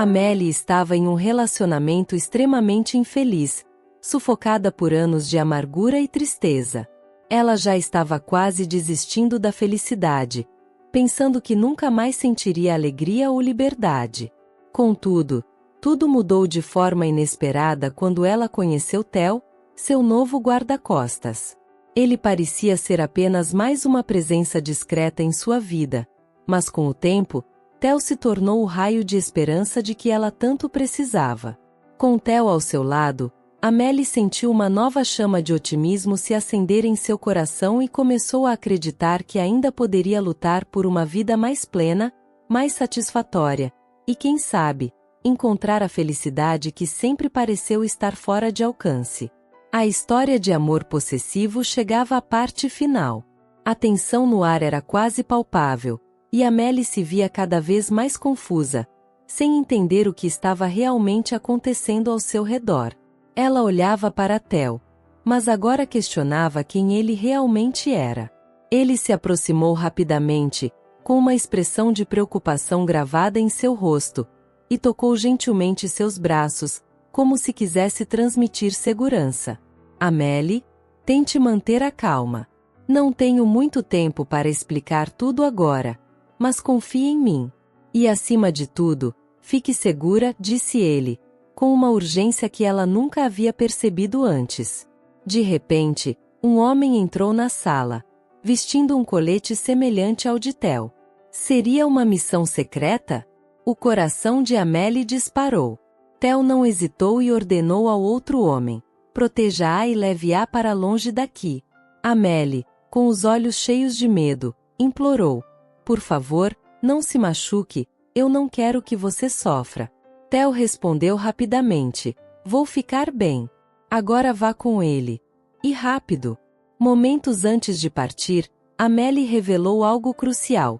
Amélie estava em um relacionamento extremamente infeliz, sufocada por anos de amargura e tristeza. Ela já estava quase desistindo da felicidade, pensando que nunca mais sentiria alegria ou liberdade. Contudo, tudo mudou de forma inesperada quando ela conheceu Theo, seu novo guarda-costas. Ele parecia ser apenas mais uma presença discreta em sua vida, mas com o tempo, Theo se tornou o raio de esperança de que ela tanto precisava. Com Theo ao seu lado, Amélie sentiu uma nova chama de otimismo se acender em seu coração e começou a acreditar que ainda poderia lutar por uma vida mais plena, mais satisfatória, e quem sabe, encontrar a felicidade que sempre pareceu estar fora de alcance. A história de amor possessivo chegava à parte final. A tensão no ar era quase palpável, e Amélie se via cada vez mais confusa, sem entender o que estava realmente acontecendo ao seu redor. Ela olhava para Theo, mas agora questionava quem ele realmente era. Ele se aproximou rapidamente, com uma expressão de preocupação gravada em seu rosto, e tocou gentilmente seus braços, como se quisesse transmitir segurança. Amélie, tente manter a calma. Não tenho muito tempo para explicar tudo agora, mas confie em mim. E acima de tudo, fique segura, disse ele, com uma urgência que ela nunca havia percebido antes. De repente, um homem entrou na sala, vestindo um colete semelhante ao de Theo. Seria uma missão secreta? O coração de Amélie disparou. Theo não hesitou e ordenou ao outro homem: proteja-a e leve-a para longe daqui. Amélie, com os olhos cheios de medo, implorou: por favor, não se machuque, eu não quero que você sofra. Theo respondeu rapidamente: vou ficar bem. Agora vá com ele. E rápido. Momentos antes de partir, Amélie revelou algo crucial.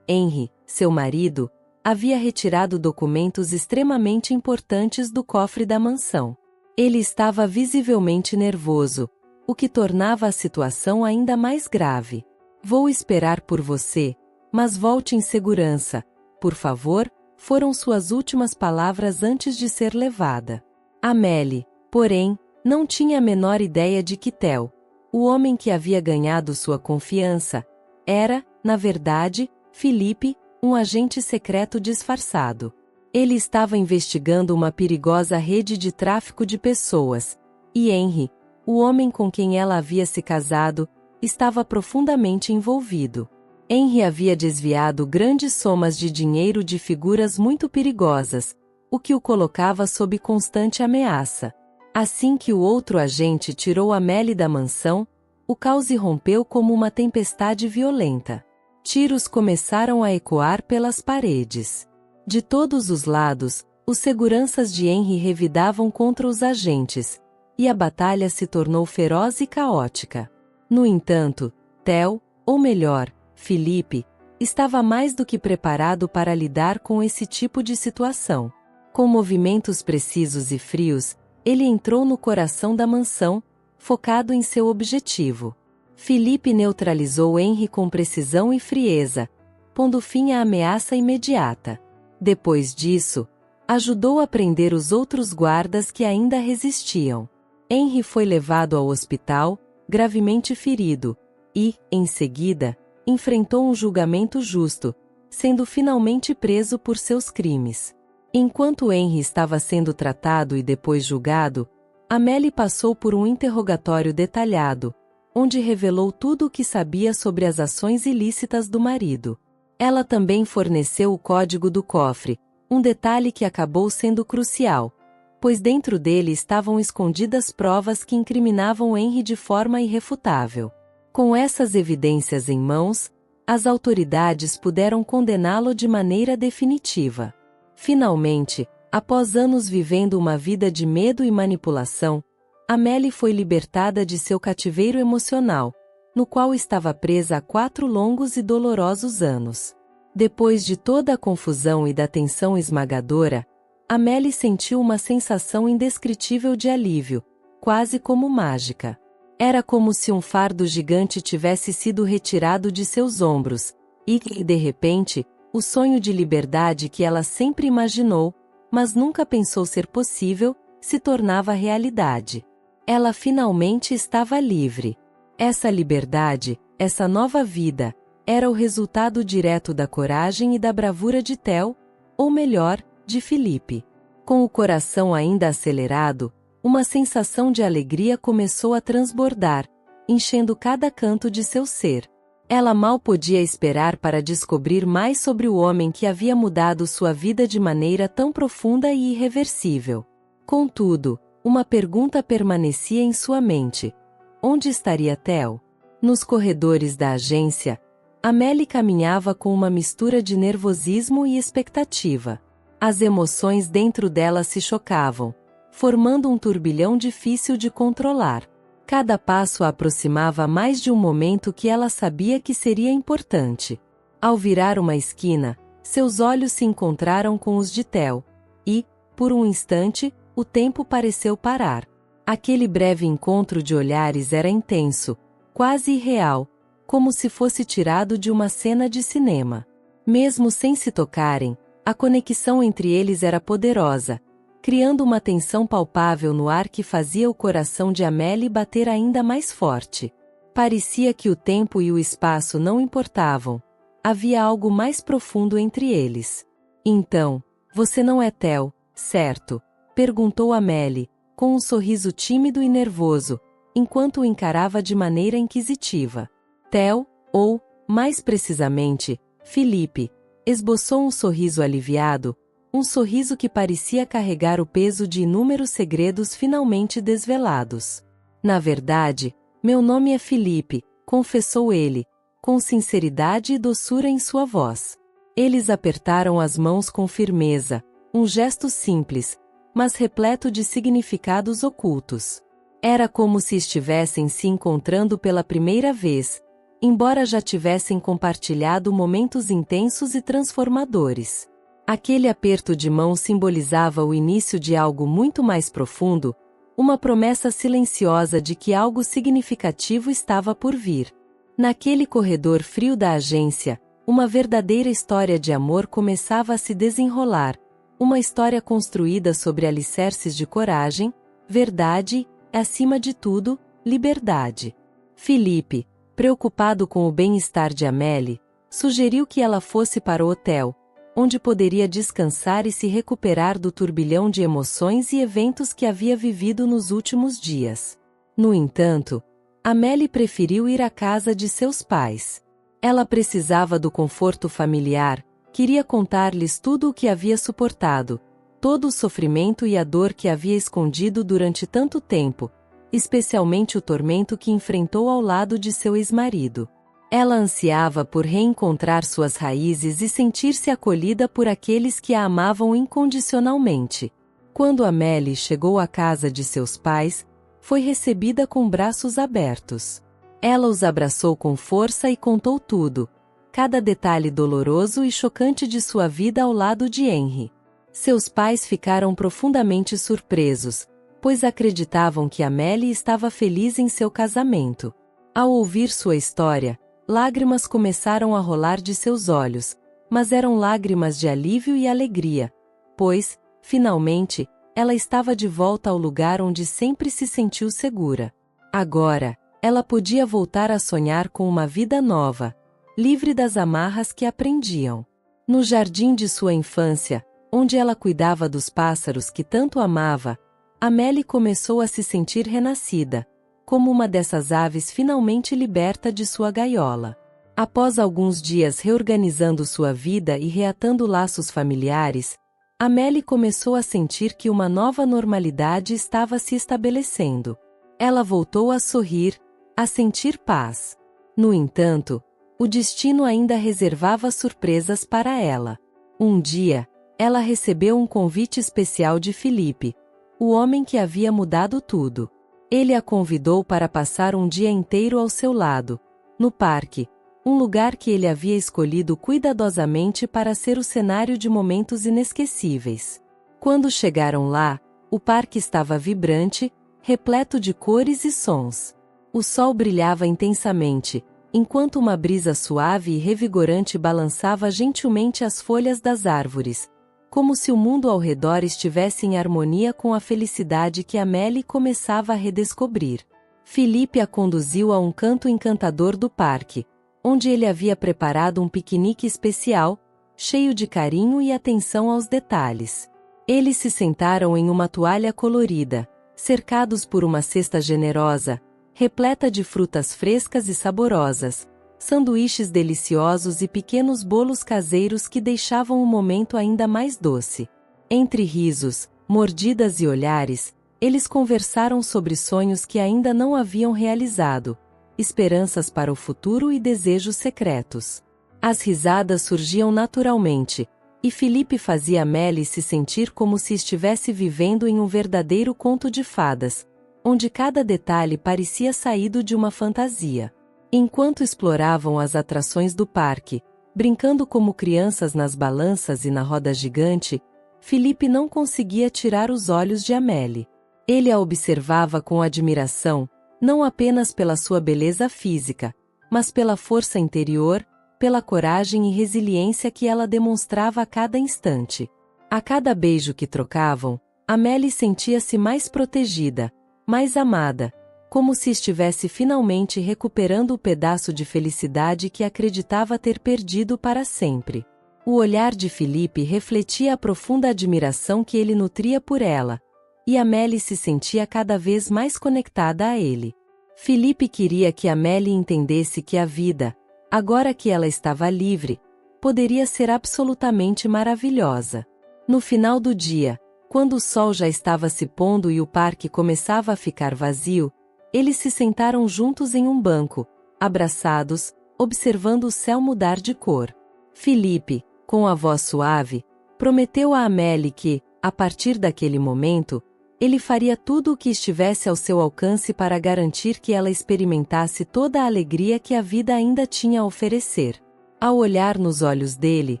Henry, seu marido, havia retirado documentos extremamente importantes do cofre da mansão. Ele estava visivelmente nervoso, o que tornava a situação ainda mais grave. Vou esperar por você, mas volte em segurança, por favor, foram suas últimas palavras antes de ser levada. Amélie, porém, não tinha a menor ideia de que Theo, o homem que havia ganhado sua confiança, era, na verdade, Philippe, um agente secreto disfarçado. Ele estava investigando uma perigosa rede de tráfico de pessoas, e Henry, o homem com quem ela havia se casado, estava profundamente envolvido. Henry havia desviado grandes somas de dinheiro de figuras muito perigosas, o que o colocava sob constante ameaça. Assim que o outro agente tirou Amélie da mansão, o caos irrompeu como uma tempestade violenta. Tiros começaram a ecoar pelas paredes. De todos os lados, os seguranças de Henry revidavam contra os agentes, e a batalha se tornou feroz e caótica. No entanto, Theo, ou melhor, Philippe, estava mais do que preparado para lidar com esse tipo de situação. Com movimentos precisos e frios, ele entrou no coração da mansão, focado em seu objetivo. Philippe neutralizou Henry com precisão e frieza, pondo fim à ameaça imediata. Depois disso, ajudou a prender os outros guardas que ainda resistiam. Henry foi levado ao hospital, gravemente ferido, e, em seguida, enfrentou um julgamento justo, sendo finalmente preso por seus crimes. Enquanto Henry estava sendo tratado e depois julgado, Amélie passou por um interrogatório detalhado, onde revelou tudo o que sabia sobre as ações ilícitas do marido. Ela também forneceu o código do cofre, um detalhe que acabou sendo crucial, pois dentro dele estavam escondidas provas que incriminavam Henry de forma irrefutável. Com essas evidências em mãos, as autoridades puderam condená-lo de maneira definitiva. Finalmente, após anos vivendo uma vida de medo e manipulação, Amélie foi libertada de seu cativeiro emocional, no qual estava presa há 4 longos e dolorosos anos. Depois de toda a confusão e da tensão esmagadora, Amélie sentiu uma sensação indescritível de alívio, quase como mágica. Era como se um fardo gigante tivesse sido retirado de seus ombros, e, de repente, o sonho de liberdade que ela sempre imaginou, mas nunca pensou ser possível, se tornava realidade. Ela finalmente estava livre. Essa liberdade, essa nova vida, era o resultado direto da coragem e da bravura de Theo, ou melhor, de Felipe. Com o coração ainda acelerado, uma sensação de alegria começou a transbordar, enchendo cada canto de seu ser. Ela mal podia esperar para descobrir mais sobre o homem que havia mudado sua vida de maneira tão profunda e irreversível. Contudo, uma pergunta permanecia em sua mente. Onde estaria Theo? Nos corredores da agência, Amélie caminhava com uma mistura de nervosismo e expectativa. As emoções dentro dela se chocavam, formando um turbilhão difícil de controlar. Cada passo a aproximava mais de um momento que ela sabia que seria importante. Ao virar uma esquina, seus olhos se encontraram com os de Theo, e, por um instante, o tempo pareceu parar. Aquele breve encontro de olhares era intenso, quase irreal, como se fosse tirado de uma cena de cinema. Mesmo sem se tocarem, a conexão entre eles era poderosa, criando uma tensão palpável no ar que fazia o coração de Amélie bater ainda mais forte. Parecia que o tempo e o espaço não importavam. Havia algo mais profundo entre eles. Então, você não é Theo, certo? Perguntou Amélie, com um sorriso tímido e nervoso, enquanto o encarava de maneira inquisitiva. Theo, ou, mais precisamente, Felipe, esboçou um sorriso aliviado, um sorriso que parecia carregar o peso de inúmeros segredos finalmente desvelados. Na verdade, meu nome é Felipe, confessou ele, com sinceridade e doçura em sua voz. Eles apertaram as mãos com firmeza, um gesto simples, mas repleto de significados ocultos. Era como se estivessem se encontrando pela primeira vez, embora já tivessem compartilhado momentos intensos e transformadores. Aquele aperto de mão simbolizava o início de algo muito mais profundo, uma promessa silenciosa de que algo significativo estava por vir. Naquele corredor frio da agência, uma verdadeira história de amor começava a se desenrolar, uma história construída sobre alicerces de coragem, verdade e, acima de tudo, liberdade. Felipe, preocupado com o bem-estar de Amélie, sugeriu que ela fosse para o hotel, onde poderia descansar e se recuperar do turbilhão de emoções e eventos que havia vivido nos últimos dias. No entanto, Amélie preferiu ir à casa de seus pais. Ela precisava do conforto familiar, queria contar-lhes tudo o que havia suportado, todo o sofrimento e a dor que havia escondido durante tanto tempo, especialmente o tormento que enfrentou ao lado de seu ex-marido. Ela ansiava por reencontrar suas raízes e sentir-se acolhida por aqueles que a amavam incondicionalmente. Quando Amélie chegou à casa de seus pais, foi recebida com braços abertos. Ela os abraçou com força e contou tudo, cada detalhe doloroso e chocante de sua vida ao lado de Henry. Seus pais ficaram profundamente surpresos, pois acreditavam que Amélie estava feliz em seu casamento. Ao ouvir sua história, lágrimas começaram a rolar de seus olhos, mas eram lágrimas de alívio e alegria, pois, finalmente, ela estava de volta ao lugar onde sempre se sentiu segura. Agora, ela podia voltar a sonhar com uma vida nova, livre das amarras que a prendiam. No jardim de sua infância, onde ela cuidava dos pássaros que tanto amava, Amélie começou a se sentir renascida, como uma dessas aves finalmente liberta de sua gaiola. Após alguns dias reorganizando sua vida e reatando laços familiares, Amélie começou a sentir que uma nova normalidade estava se estabelecendo. Ela voltou a sorrir, a sentir paz. No entanto, o destino ainda reservava surpresas para ela. Um dia, ela recebeu um convite especial de Felipe, o homem que havia mudado tudo. Ele a convidou para passar um dia inteiro ao seu lado, no parque, um lugar que ele havia escolhido cuidadosamente para ser o cenário de momentos inesquecíveis. Quando chegaram lá, o parque estava vibrante, repleto de cores e sons. O sol brilhava intensamente, enquanto uma brisa suave e revigorante balançava gentilmente as folhas das árvores, como se o mundo ao redor estivesse em harmonia com a felicidade que Amélie começava a redescobrir. Felipe a conduziu a um canto encantador do parque, onde ele havia preparado um piquenique especial, cheio de carinho e atenção aos detalhes. Eles se sentaram em uma toalha colorida, cercados por uma cesta generosa, repleta de frutas frescas e saborosas, sanduíches deliciosos e pequenos bolos caseiros que deixavam o momento ainda mais doce. Entre risos, mordidas e olhares, eles conversaram sobre sonhos que ainda não haviam realizado, esperanças para o futuro e desejos secretos. As risadas surgiam naturalmente, e Felipe fazia Amélie se sentir como se estivesse vivendo em um verdadeiro conto de fadas, onde cada detalhe parecia saído de uma fantasia. Enquanto exploravam as atrações do parque, brincando como crianças nas balanças e na roda gigante, Felipe não conseguia tirar os olhos de Amélie. Ele a observava com admiração, não apenas pela sua beleza física, mas pela força interior, pela coragem e resiliência que ela demonstrava a cada instante. A cada beijo que trocavam, Amélie sentia-se mais protegida, mais amada, como se estivesse finalmente recuperando o pedaço de felicidade que acreditava ter perdido para sempre. O olhar de Felipe refletia a profunda admiração que ele nutria por ela, e Amélie se sentia cada vez mais conectada a ele. Felipe queria que Amélie entendesse que a vida, agora que ela estava livre, poderia ser absolutamente maravilhosa. No final do dia, quando o sol já estava se pondo e o parque começava a ficar vazio, eles se sentaram juntos em um banco, abraçados, observando o céu mudar de cor. Felipe, com a voz suave, prometeu a Amélie que, a partir daquele momento, ele faria tudo o que estivesse ao seu alcance para garantir que ela experimentasse toda a alegria que a vida ainda tinha a oferecer. Ao olhar nos olhos dele,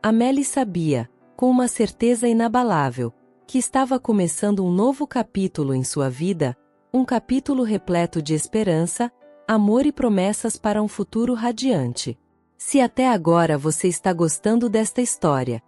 Amélie sabia, com uma certeza inabalável, que estava começando um novo capítulo em sua vida, um capítulo repleto de esperança, amor e promessas para um futuro radiante. Se até agora você está gostando desta história,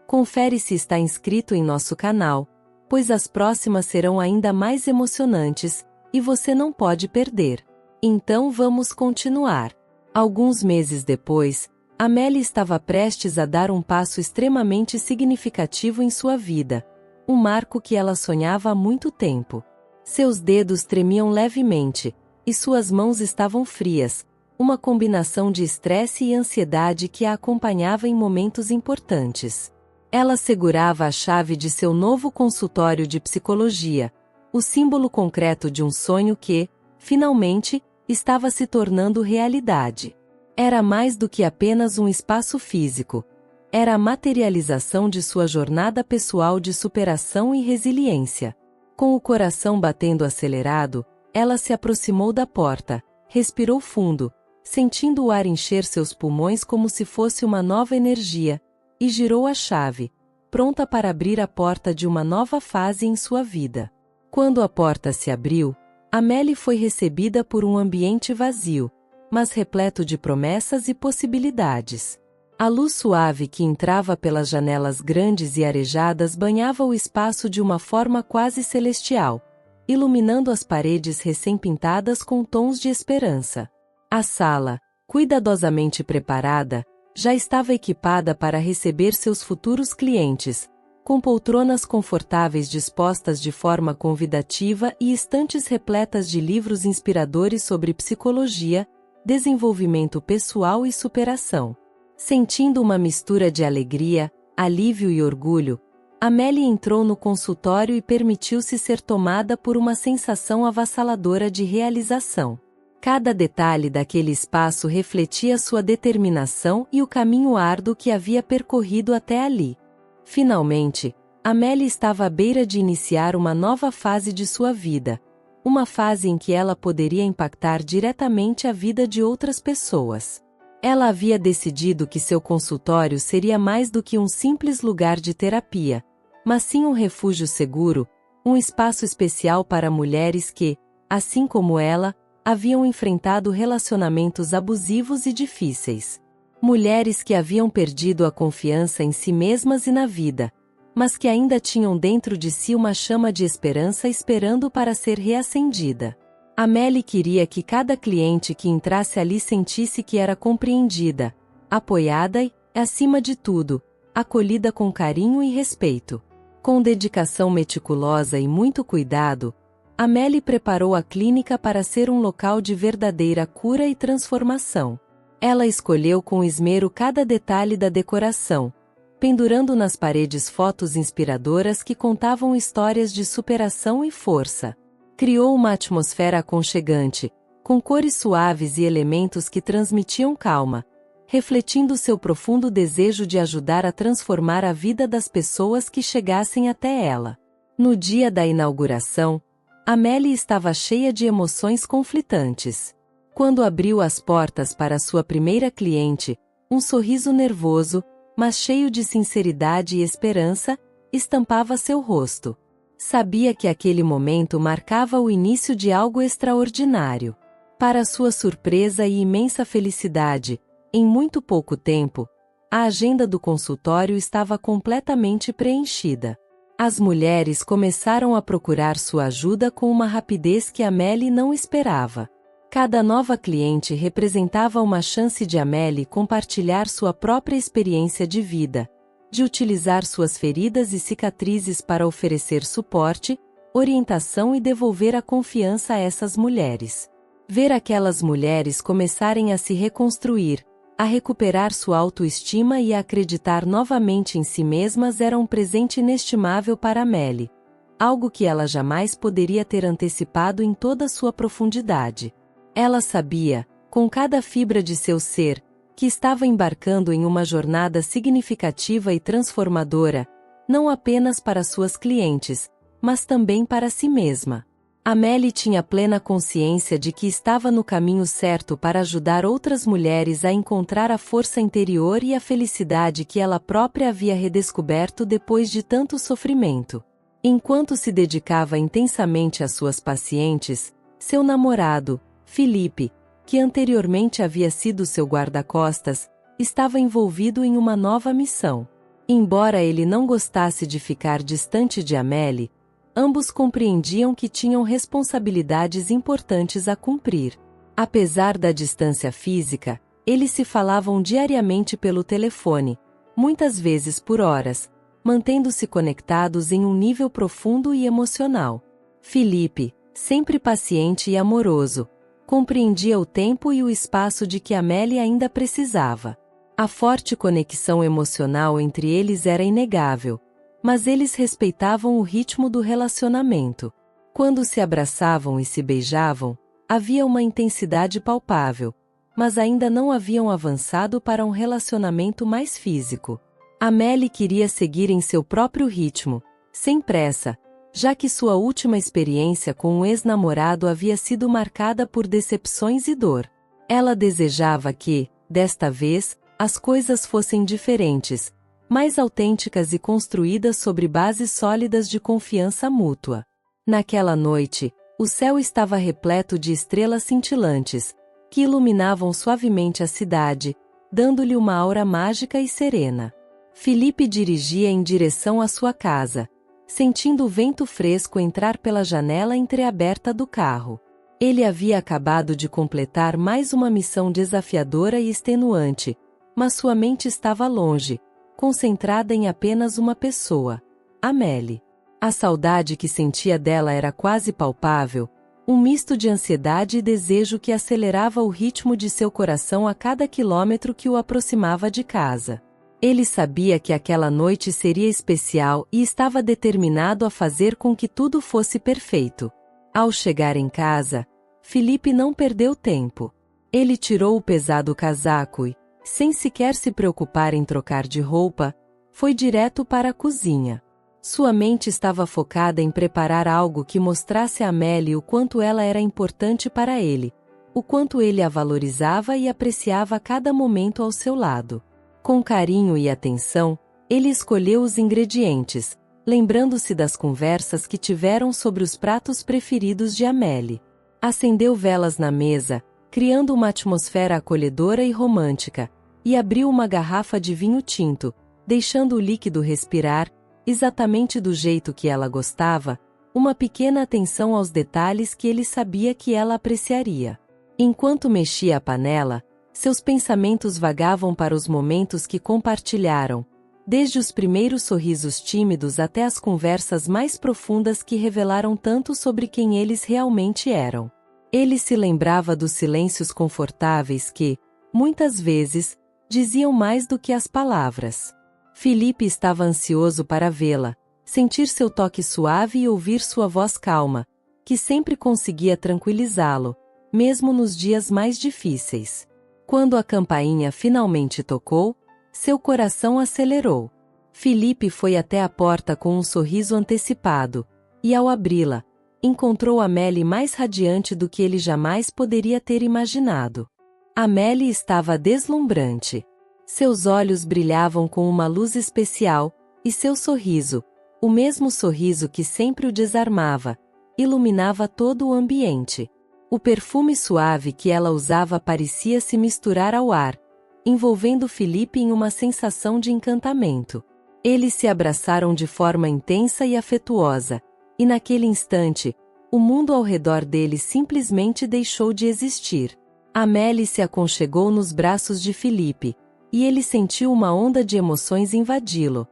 confere se está inscrito em nosso canal, pois as próximas serão ainda mais emocionantes, e você não pode perder. Então vamos continuar. Alguns meses depois, Amélie estava prestes a dar um passo extremamente significativo em sua vida, um marco que ela sonhava há muito tempo. Seus dedos tremiam levemente, e suas mãos estavam frias, uma combinação de estresse e ansiedade que a acompanhava em momentos importantes. Ela segurava a chave de seu novo consultório de psicologia, o símbolo concreto de um sonho que, finalmente, estava se tornando realidade. Era mais do que apenas um espaço físico. Era a materialização de sua jornada pessoal de superação e resiliência. Com o coração batendo acelerado, ela se aproximou da porta, respirou fundo, sentindo o ar encher seus pulmões como se fosse uma nova energia, e girou a chave, pronta para abrir a porta de uma nova fase em sua vida. Quando a porta se abriu, Amélie foi recebida por um ambiente vazio, mas repleto de promessas e possibilidades. A luz suave que entrava pelas janelas grandes e arejadas banhava o espaço de uma forma quase celestial, iluminando as paredes recém-pintadas com tons de esperança. A sala, cuidadosamente preparada, já estava equipada para receber seus futuros clientes, com poltronas confortáveis dispostas de forma convidativa e estantes repletas de livros inspiradores sobre psicologia, desenvolvimento pessoal e superação. Sentindo uma mistura de alegria, alívio e orgulho, Amélie entrou no consultório e permitiu-se ser tomada por uma sensação avassaladora de realização. Cada detalhe daquele espaço refletia sua determinação e o caminho árduo que havia percorrido até ali. Finalmente, Amélie estava à beira de iniciar uma nova fase de sua vida, uma fase em que ela poderia impactar diretamente a vida de outras pessoas. Ela havia decidido que seu consultório seria mais do que um simples lugar de terapia, mas sim um refúgio seguro, um espaço especial para mulheres que, assim como ela, haviam enfrentado relacionamentos abusivos e difíceis. Mulheres que haviam perdido a confiança em si mesmas e na vida, mas que ainda tinham dentro de si uma chama de esperança esperando para ser reacendida. Amélie queria que cada cliente que entrasse ali sentisse que era compreendida, apoiada e, acima de tudo, acolhida com carinho e respeito. Com dedicação meticulosa e muito cuidado, Amélie preparou a clínica para ser um local de verdadeira cura e transformação. Ela escolheu com esmero cada detalhe da decoração, pendurando nas paredes fotos inspiradoras que contavam histórias de superação e força. Criou uma atmosfera aconchegante, com cores suaves e elementos que transmitiam calma, refletindo seu profundo desejo de ajudar a transformar a vida das pessoas que chegassem até ela. No dia da inauguração, Amélie estava cheia de emoções conflitantes. Quando abriu as portas para sua primeira cliente, um sorriso nervoso, mas cheio de sinceridade e esperança, estampava seu rosto. Sabia que aquele momento marcava o início de algo extraordinário. Para sua surpresa e imensa felicidade, em muito pouco tempo, a agenda do consultório estava completamente preenchida. As mulheres começaram a procurar sua ajuda com uma rapidez que Amélie não esperava. Cada nova cliente representava uma chance de Amélie compartilhar sua própria experiência de vida, de utilizar suas feridas e cicatrizes para oferecer suporte, orientação e devolver a confiança a essas mulheres. Ver aquelas mulheres começarem a se reconstruir, a recuperar sua autoestima e a acreditar novamente em si mesmas era um presente inestimável para Amélie, algo que ela jamais poderia ter antecipado em toda sua profundidade. Ela sabia, com cada fibra de seu ser, que estava embarcando em uma jornada significativa e transformadora, não apenas para suas clientes, mas também para si mesma. Amélie tinha plena consciência de que estava no caminho certo para ajudar outras mulheres a encontrar a força interior e a felicidade que ela própria havia redescoberto depois de tanto sofrimento. Enquanto se dedicava intensamente às suas pacientes, seu namorado, Philippe, que anteriormente havia sido seu guarda-costas, estava envolvido em uma nova missão. Embora ele não gostasse de ficar distante de Amélie, ambos compreendiam que tinham responsabilidades importantes a cumprir. Apesar da distância física, eles se falavam diariamente pelo telefone, muitas vezes por horas, mantendo-se conectados em um nível profundo e emocional. Philippe, sempre paciente e amoroso, compreendia o tempo e o espaço de que Amélie ainda precisava. A forte conexão emocional entre eles era inegável, mas eles respeitavam o ritmo do relacionamento. Quando se abraçavam e se beijavam, havia uma intensidade palpável, mas ainda não haviam avançado para um relacionamento mais físico. Amélie queria seguir em seu próprio ritmo, sem pressa, já que sua última experiência com um ex-namorado havia sido marcada por decepções e dor. Ela desejava que, desta vez, as coisas fossem diferentes, mais autênticas e construídas sobre bases sólidas de confiança mútua. Naquela noite, o céu estava repleto de estrelas cintilantes, que iluminavam suavemente a cidade, dando-lhe uma aura mágica e serena. Philippe dirigia em direção à sua casa, sentindo o vento fresco entrar pela janela entreaberta do carro. Ele havia acabado de completar mais uma missão desafiadora e extenuante, mas sua mente estava longe, concentrada em apenas uma pessoa, Amélie. A saudade que sentia dela era quase palpável, um misto de ansiedade e desejo que acelerava o ritmo de seu coração a cada quilômetro que o aproximava de casa. Ele sabia que aquela noite seria especial e estava determinado a fazer com que tudo fosse perfeito. Ao chegar em casa, Philippe não perdeu tempo. Ele tirou o pesado casaco e, sem sequer se preocupar em trocar de roupa, foi direto para a cozinha. Sua mente estava focada em preparar algo que mostrasse a Amélie o quanto ela era importante para ele, o quanto ele a valorizava e apreciava cada momento ao seu lado. Com carinho e atenção, ele escolheu os ingredientes, lembrando-se das conversas que tiveram sobre os pratos preferidos de Amélie. Acendeu velas na mesa, criando uma atmosfera acolhedora e romântica, e abriu uma garrafa de vinho tinto, deixando o líquido respirar, exatamente do jeito que ela gostava, uma pequena atenção aos detalhes que ele sabia que ela apreciaria. Enquanto mexia a panela, seus pensamentos vagavam para os momentos que compartilharam, desde os primeiros sorrisos tímidos até as conversas mais profundas que revelaram tanto sobre quem eles realmente eram. Ele se lembrava dos silêncios confortáveis que, muitas vezes, diziam mais do que as palavras. Felipe estava ansioso para vê-la, sentir seu toque suave e ouvir sua voz calma, que sempre conseguia tranquilizá-lo, mesmo nos dias mais difíceis. Quando a campainha finalmente tocou, seu coração acelerou. Felipe foi até a porta com um sorriso antecipado, e ao abri-la, encontrou Amélie mais radiante do que ele jamais poderia ter imaginado. Amélie estava deslumbrante. Seus olhos brilhavam com uma luz especial, e seu sorriso, o mesmo sorriso que sempre o desarmava, iluminava todo o ambiente. O perfume suave que ela usava parecia se misturar ao ar, envolvendo Felipe em uma sensação de encantamento. Eles se abraçaram de forma intensa e afetuosa, e naquele instante, o mundo ao redor deles simplesmente deixou de existir. Amélie se aconchegou nos braços de Felipe, e ele sentiu uma onda de emoções invadi-lo,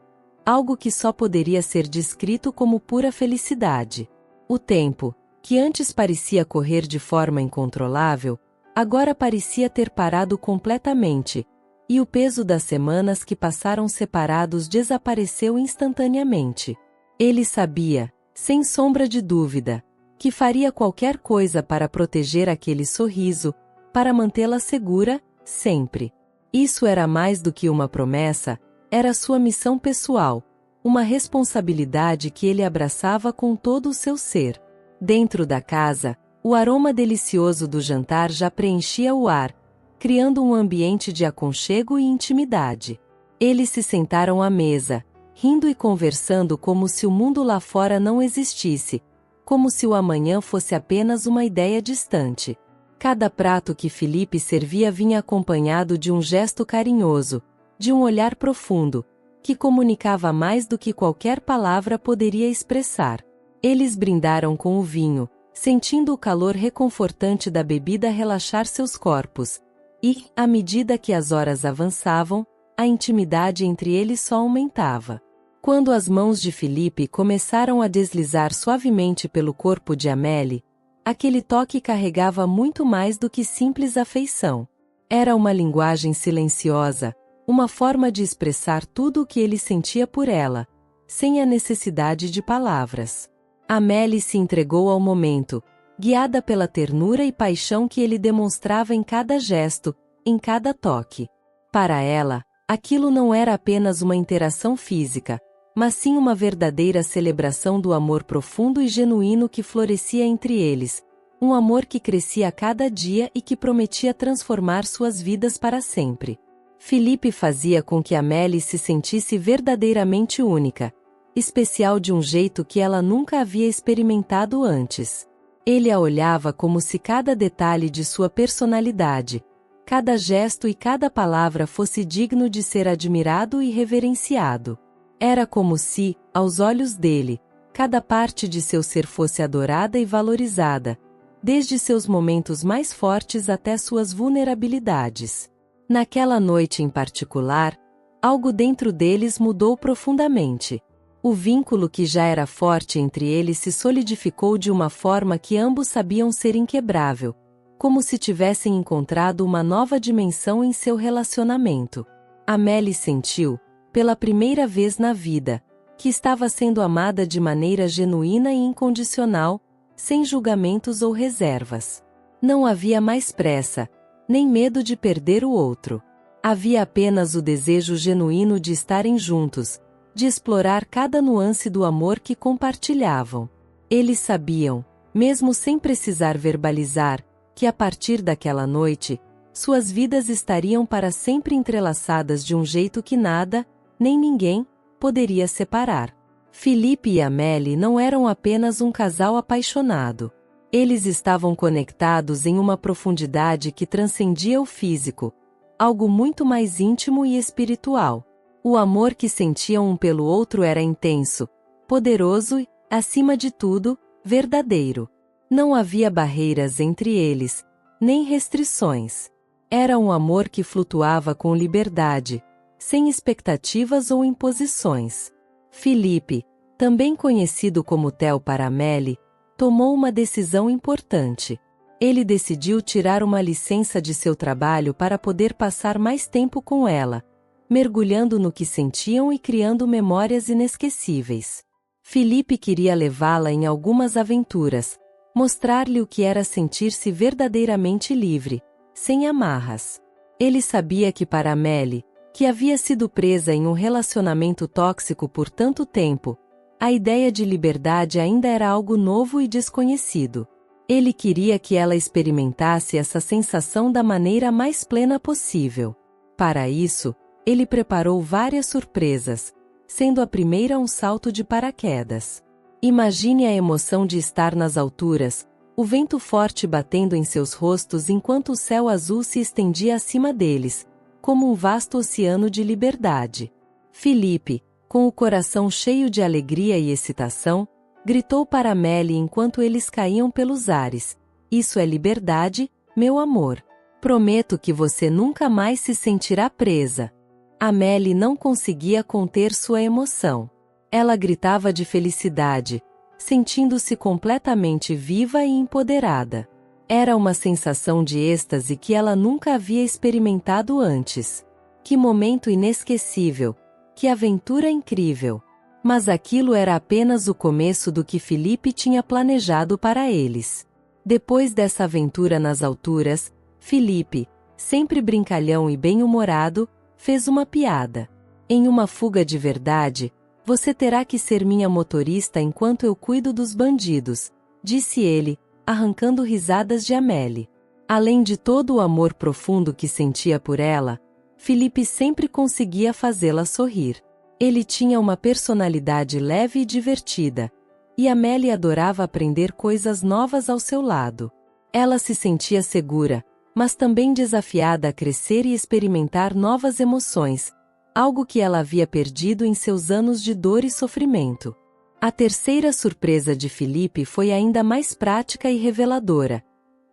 algo que só poderia ser descrito como pura felicidade. O tempo, que antes parecia correr de forma incontrolável, agora parecia ter parado completamente, e o peso das semanas que passaram separados desapareceu instantaneamente. Ele sabia, sem sombra de dúvida, que faria qualquer coisa para proteger aquele sorriso, para mantê-la segura, sempre. Isso era mais do que uma promessa, era sua missão pessoal, uma responsabilidade que ele abraçava com todo o seu ser. Dentro da casa, o aroma delicioso do jantar já preenchia o ar, criando um ambiente de aconchego e intimidade. Eles se sentaram à mesa, rindo e conversando como se o mundo lá fora não existisse, como se o amanhã fosse apenas uma ideia distante. Cada prato que Felipe servia vinha acompanhado de um gesto carinhoso, de um olhar profundo, que comunicava mais do que qualquer palavra poderia expressar. Eles brindaram com o vinho, sentindo o calor reconfortante da bebida relaxar seus corpos, e, à medida que as horas avançavam, a intimidade entre eles só aumentava. Quando as mãos de Felipe começaram a deslizar suavemente pelo corpo de Amélie, aquele toque carregava muito mais do que simples afeição. Era uma linguagem silenciosa, uma forma de expressar tudo o que ele sentia por ela, sem a necessidade de palavras. Amélie se entregou ao momento, guiada pela ternura e paixão que ele demonstrava em cada gesto, em cada toque. Para ela, aquilo não era apenas uma interação física, mas sim uma verdadeira celebração do amor profundo e genuíno que florescia entre eles, um amor que crescia a cada dia e que prometia transformar suas vidas para sempre. Felipe fazia com que Amélie se sentisse verdadeiramente única, especial de um jeito que ela nunca havia experimentado antes. Ele a olhava como se cada detalhe de sua personalidade, cada gesto e cada palavra fosse digno de ser admirado e reverenciado. Era como se, aos olhos dele, cada parte de seu ser fosse adorada e valorizada, desde seus momentos mais fortes até suas vulnerabilidades. Naquela noite em particular, algo dentro deles mudou profundamente. O vínculo que já era forte entre eles se solidificou de uma forma que ambos sabiam ser inquebrável, como se tivessem encontrado uma nova dimensão em seu relacionamento. Amélie sentiu, pela primeira vez na vida, que estava sendo amada de maneira genuína e incondicional, sem julgamentos ou reservas. Não havia mais pressa, nem medo de perder o outro. Havia apenas o desejo genuíno de estarem juntos, de explorar cada nuance do amor que compartilhavam. Eles sabiam, mesmo sem precisar verbalizar, que a partir daquela noite, suas vidas estariam para sempre entrelaçadas de um jeito que nada, nem ninguém, poderia separar. Felipe e Amélie não eram apenas um casal apaixonado. Eles estavam conectados em uma profundidade que transcendia o físico, algo muito mais íntimo e espiritual. O amor que sentiam um pelo outro era intenso, poderoso e, acima de tudo, verdadeiro. Não havia barreiras entre eles, nem restrições. Era um amor que flutuava com liberdade, sem expectativas ou imposições. Felipe, também conhecido como Theo para Amélie, tomou uma decisão importante. Ele decidiu tirar uma licença de seu trabalho para poder passar mais tempo com ela, mergulhando no que sentiam e criando memórias inesquecíveis. Felipe queria levá-la em algumas aventuras, mostrar-lhe o que era sentir-se verdadeiramente livre, sem amarras. Ele sabia que para Amélie, que havia sido presa em um relacionamento tóxico por tanto tempo, a ideia de liberdade ainda era algo novo e desconhecido. Ele queria que ela experimentasse essa sensação da maneira mais plena possível. Para isso, ele preparou várias surpresas, sendo a primeira um salto de paraquedas. Imagine a emoção de estar nas alturas, o vento forte batendo em seus rostos enquanto o céu azul se estendia acima deles, como um vasto oceano de liberdade. Felipe, com o coração cheio de alegria e excitação, gritou para Amélie enquanto eles caíam pelos ares: "Isso é liberdade, meu amor. Prometo que você nunca mais se sentirá presa." Amélie não conseguia conter sua emoção. Ela gritava de felicidade, sentindo-se completamente viva e empoderada. Era uma sensação de êxtase que ela nunca havia experimentado antes. Que momento inesquecível! Que aventura incrível! Mas aquilo era apenas o começo do que Felipe tinha planejado para eles. Depois dessa aventura nas alturas, Felipe, sempre brincalhão e bem-humorado, fez uma piada. "Em uma fuga de verdade, você terá que ser minha motorista enquanto eu cuido dos bandidos", disse ele, arrancando risadas de Amélie. Além de todo o amor profundo que sentia por ela, Felipe sempre conseguia fazê-la sorrir. Ele tinha uma personalidade leve e divertida, e Amélie adorava aprender coisas novas ao seu lado. Ela se sentia segura, mas também desafiada a crescer e experimentar novas emoções, algo que ela havia perdido em seus anos de dor e sofrimento. A terceira surpresa de Felipe foi ainda mais prática e reveladora.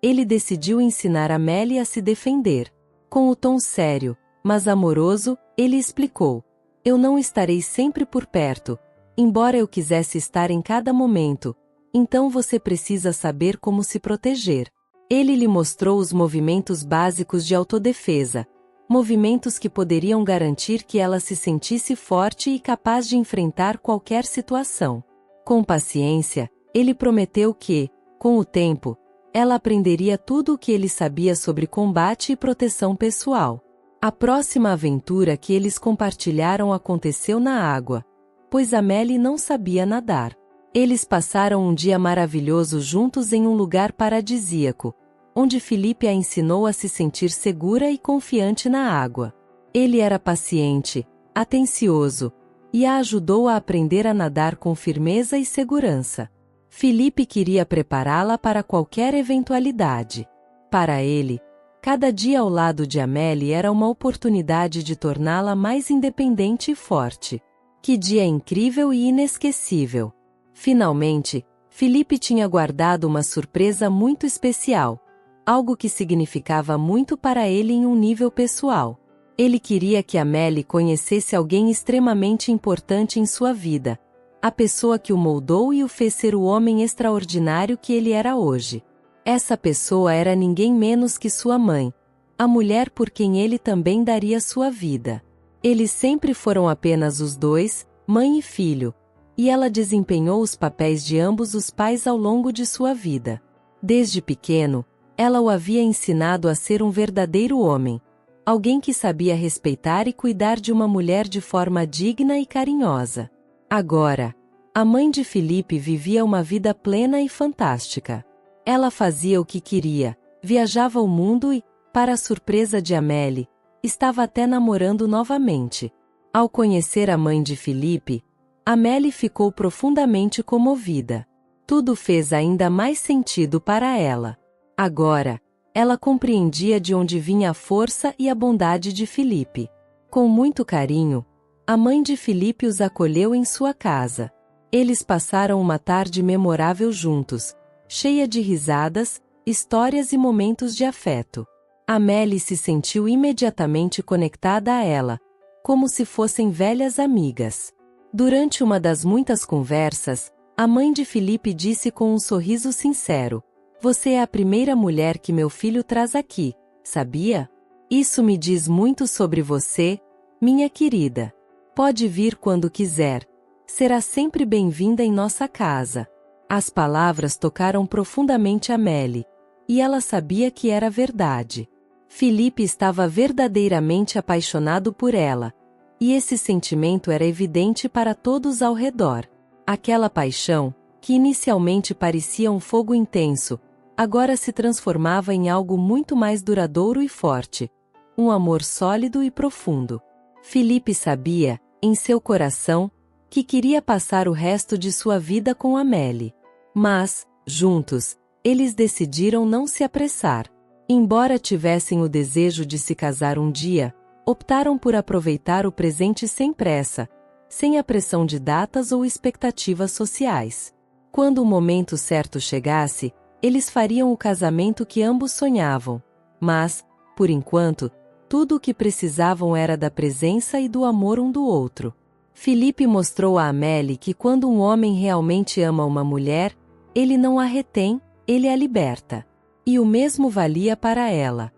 Ele decidiu ensinar Amélie a se defender. Com o tom sério, mas amoroso, ele explicou: "Eu não estarei sempre por perto, embora eu quisesse estar em cada momento, então você precisa saber como se proteger." Ele lhe mostrou os movimentos básicos de autodefesa, movimentos que poderiam garantir que ela se sentisse forte e capaz de enfrentar qualquer situação. Com paciência, ele prometeu que, com o tempo, ela aprenderia tudo o que ele sabia sobre combate e proteção pessoal. A próxima aventura que eles compartilharam aconteceu na água, pois Amélie não sabia nadar. Eles passaram um dia maravilhoso juntos em um lugar paradisíaco, onde Felipe a ensinou a se sentir segura e confiante na água. Ele era paciente, atencioso, e a ajudou a aprender a nadar com firmeza e segurança. Felipe queria prepará-la para qualquer eventualidade. Para ele, cada dia ao lado de Amélie era uma oportunidade de torná-la mais independente e forte. Que dia incrível e inesquecível! Finalmente, Felipe tinha guardado uma surpresa muito especial, algo que significava muito para ele em um nível pessoal. Ele queria que Amélie conhecesse alguém extremamente importante em sua vida, a pessoa que o moldou e o fez ser o homem extraordinário que ele era hoje. Essa pessoa era ninguém menos que sua mãe, a mulher por quem ele também daria sua vida. Eles sempre foram apenas os dois, mãe e filho, e ela desempenhou os papéis de ambos os pais ao longo de sua vida. Desde pequeno, ela o havia ensinado a ser um verdadeiro homem, alguém que sabia respeitar e cuidar de uma mulher de forma digna e carinhosa. Agora, a mãe de Felipe vivia uma vida plena e fantástica. Ela fazia o que queria, viajava o mundo e, para a surpresa de Amélie, estava até namorando novamente. Ao conhecer a mãe de Felipe, Amélie ficou profundamente comovida. Tudo fez ainda mais sentido para ela. Agora, ela compreendia de onde vinha a força e a bondade de Felipe. Com muito carinho, A mãe de Felipe os acolheu em sua casa. Eles passaram uma tarde memorável juntos, cheia de risadas, histórias e momentos de afeto. Amélie se sentiu imediatamente conectada a ela, como se fossem velhas amigas. Durante uma das muitas conversas, a mãe de Felipe disse com um sorriso sincero: "Você é a primeira mulher que meu filho traz aqui, sabia? Isso me diz muito sobre você, minha querida. Pode vir quando quiser. Será sempre bem-vinda em nossa casa." As palavras tocaram profundamente Amélie, e ela sabia que era verdade. Felipe estava verdadeiramente apaixonado por ela, e esse sentimento era evidente para todos ao redor. Aquela paixão, que inicialmente parecia um fogo intenso, agora se transformava em algo muito mais duradouro e forte, um amor sólido e profundo. Felipe sabia, em seu coração, que queria passar o resto de sua vida com Amélie. Mas, juntos, eles decidiram não se apressar. Embora tivessem o desejo de se casar um dia, optaram por aproveitar o presente sem pressa, sem a pressão de datas ou expectativas sociais. Quando o momento certo chegasse, eles fariam o casamento que ambos sonhavam. Mas, por enquanto, tudo o que precisavam era da presença e do amor um do outro. Felipe mostrou a Amélie que quando um homem realmente ama uma mulher, ele não a retém, ele a liberta. E o mesmo valia para ela.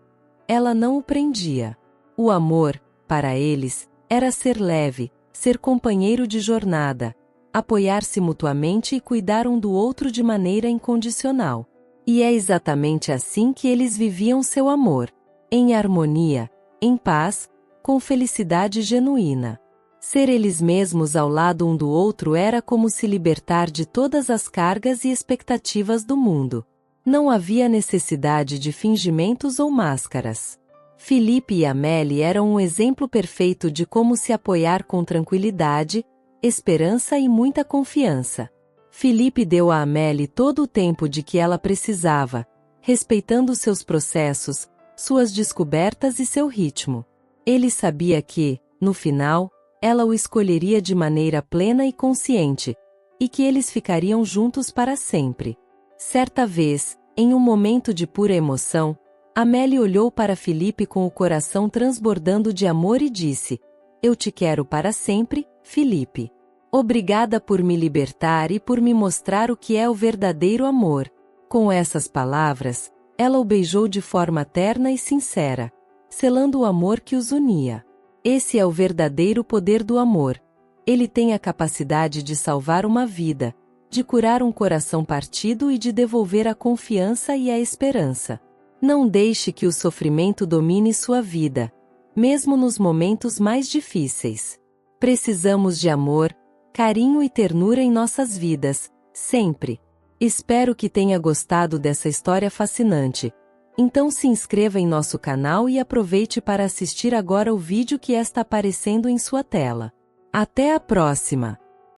Ela não o prendia. O amor, para eles, era ser leve, ser companheiro de jornada, apoiar-se mutuamente e cuidar um do outro de maneira incondicional. E é exatamente assim que eles viviam seu amor. Em harmonia, em paz, com felicidade genuína. Ser eles mesmos ao lado um do outro era como se libertar de todas as cargas e expectativas do mundo. Não havia necessidade de fingimentos ou máscaras. Felipe e Amélie eram um exemplo perfeito de como se apoiar com tranquilidade, esperança e muita confiança. Felipe deu a Amélie todo o tempo de que ela precisava, respeitando seus processos, suas descobertas e seu ritmo. Ele sabia que, no final, ela o escolheria de maneira plena e consciente, e que eles ficariam juntos para sempre. Certa vez, em um momento de pura emoção, Amélie olhou para Felipe com o coração transbordando de amor e disse: "Eu te quero para sempre, Felipe. Obrigada por me libertar e por me mostrar o que é o verdadeiro amor." Com essas palavras, ela o beijou de forma terna e sincera, selando o amor que os unia. Esse é o verdadeiro poder do amor. Ele tem a capacidade de salvar uma vida, de curar um coração partido e de devolver a confiança e a esperança. Não deixe que o sofrimento domine sua vida, mesmo nos momentos mais difíceis. Precisamos de amor, carinho e ternura em nossas vidas, sempre. Espero que tenha gostado dessa história fascinante. Então se inscreva em nosso canal e aproveite para assistir agora o vídeo que está aparecendo em sua tela. Até a próxima!